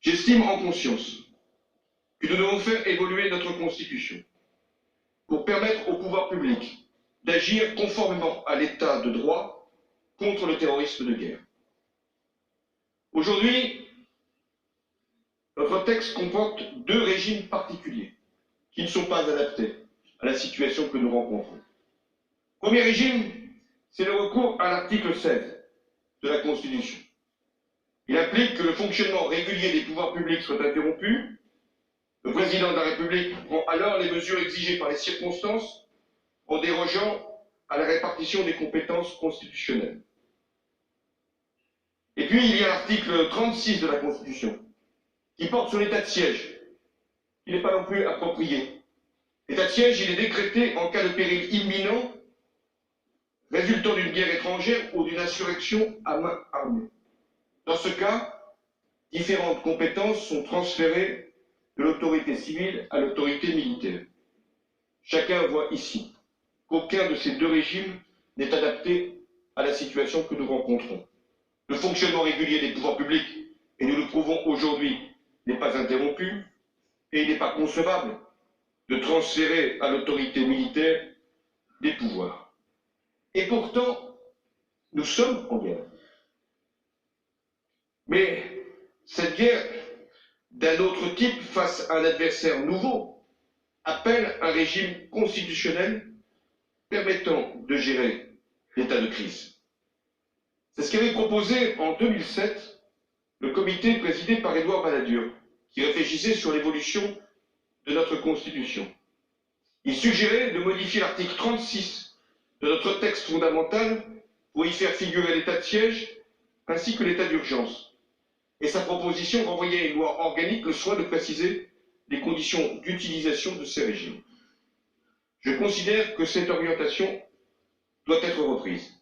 J'estime en conscience que nous devons faire évoluer notre Constitution pour permettre au pouvoir public d'agir conformément à l'état de droit contre le terrorisme de guerre. Aujourd'hui, notre texte comporte deux régimes particuliers qui ne sont pas adaptés à la situation que nous rencontrons. Premier régime, c'est le recours à l'article 16 de la Constitution. Il implique que le fonctionnement régulier des pouvoirs publics soit interrompu. Le président de la République prend alors les mesures exigées par les circonstances en dérogeant à la répartition des compétences constitutionnelles. Et puis, il y a l'article 36 de la Constitution, qui porte sur l'état de siège, qui n'est pas non plus approprié. L'état de siège, il est décrété en cas de péril imminent résultant d'une guerre étrangère ou d'une insurrection à main armée. Dans ce cas, différentes compétences sont transférées de l'autorité civile à l'autorité militaire. Chacun voit ici qu'aucun de ces deux régimes n'est adapté à la situation que nous rencontrons. Le fonctionnement régulier des pouvoirs publics, et nous le prouvons aujourd'hui, n'est pas interrompu, et il n'est pas concevable de transférer à l'autorité militaire des pouvoirs. Et pourtant, nous sommes en guerre. Mais cette guerre, d'un autre type, face à un adversaire nouveau, appelle un régime constitutionnel permettant de gérer l'état de crise. C'est ce qu'avait proposé en 2007 le comité présidé par Édouard Balladur, qui réfléchissait sur l'évolution de notre Constitution. Il suggérait de modifier l'article 36 de notre texte fondamental pour y faire figurer l'état de siège ainsi que l'état d'urgence. Et sa proposition renvoyait à une loi organique le soin de préciser les conditions d'utilisation de ces régimes. Je considère que cette orientation doit être reprise.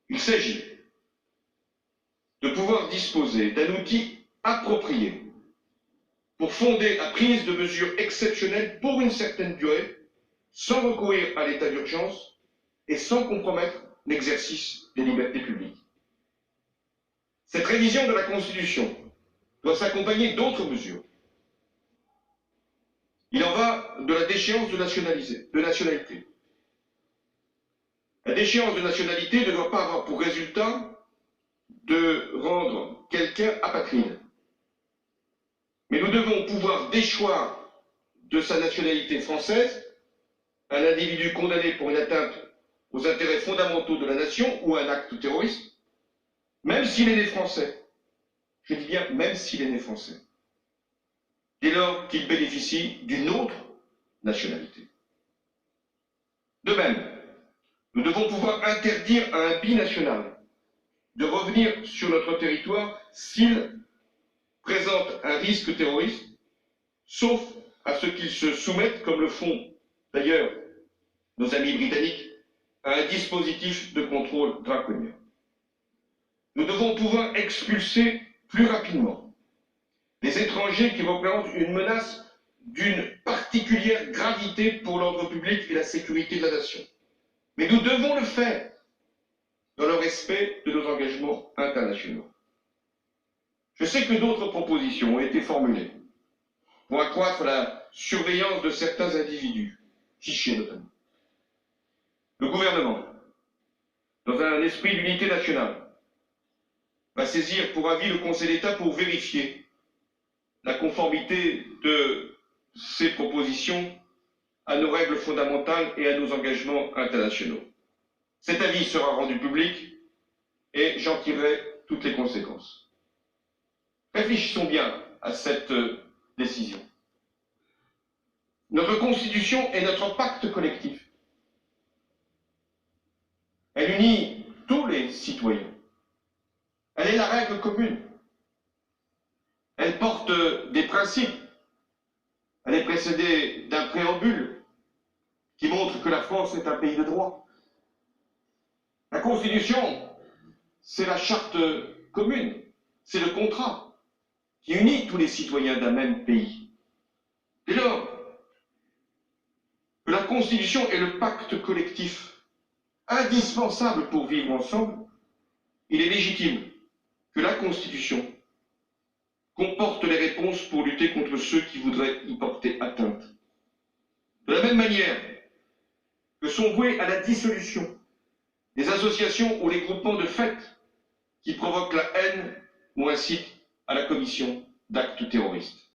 Il s'agit de pouvoir disposer d'un outil approprié pour fonder la prise de mesures exceptionnelles pour une certaine durée, sans recourir à l'état d'urgence et sans compromettre l'exercice des libertés publiques. Cette révision de la Constitution doit s'accompagner d'autres mesures. Il en va de la déchéance de nationalité. La déchéance de nationalité ne doit pas avoir pour résultat de rendre quelqu'un apatride. Mais nous devons pouvoir déchoir de sa nationalité française un individu condamné pour une atteinte aux intérêts fondamentaux de la nation ou un acte terroriste, même s'il est né français. Je dis bien même s'il est né français. Dès lors qu'il bénéficie d'une autre nationalité. De même, nous devons pouvoir interdire à un binational de revenir sur notre territoire s'il présente un risque terroriste, sauf à ce qu'ils se soumettent, comme le font d'ailleurs nos amis britanniques, à un dispositif de contrôle draconien. Nous devons pouvoir expulser plus rapidement les étrangers qui représentent une menace d'une particulière gravité pour l'ordre public et la sécurité de la nation. Mais nous devons le faire dans le respect de nos engagements internationaux. Je sais que d'autres propositions ont été formulées pour accroître la surveillance de certains individus, fichés notamment. Le gouvernement, dans un esprit d'unité nationale, va saisir pour avis le Conseil d'État pour vérifier la conformité de ces propositions à nos règles fondamentales et à nos engagements internationaux. Cet avis sera rendu public et j'en tirerai toutes les conséquences. Réfléchissons bien à cette décision. Notre Constitution est notre pacte collectif. Elle unit tous les citoyens. Elle est la règle commune. Elle porte des principes. Elle est précédée d'un préambule qui montre que la France est un pays de droit. La Constitution, c'est la charte commune, c'est le contrat qui unit tous les citoyens d'un même pays. Dès lors que la Constitution est le pacte collectif indispensable pour vivre ensemble, il est légitime que la Constitution comporte les réponses pour lutter contre ceux qui voudraient y porter atteinte. De la même manière que sont voués à la dissolution les associations ou les groupements de fait qui provoquent la haine ou incitent à la commission d'actes terroristes.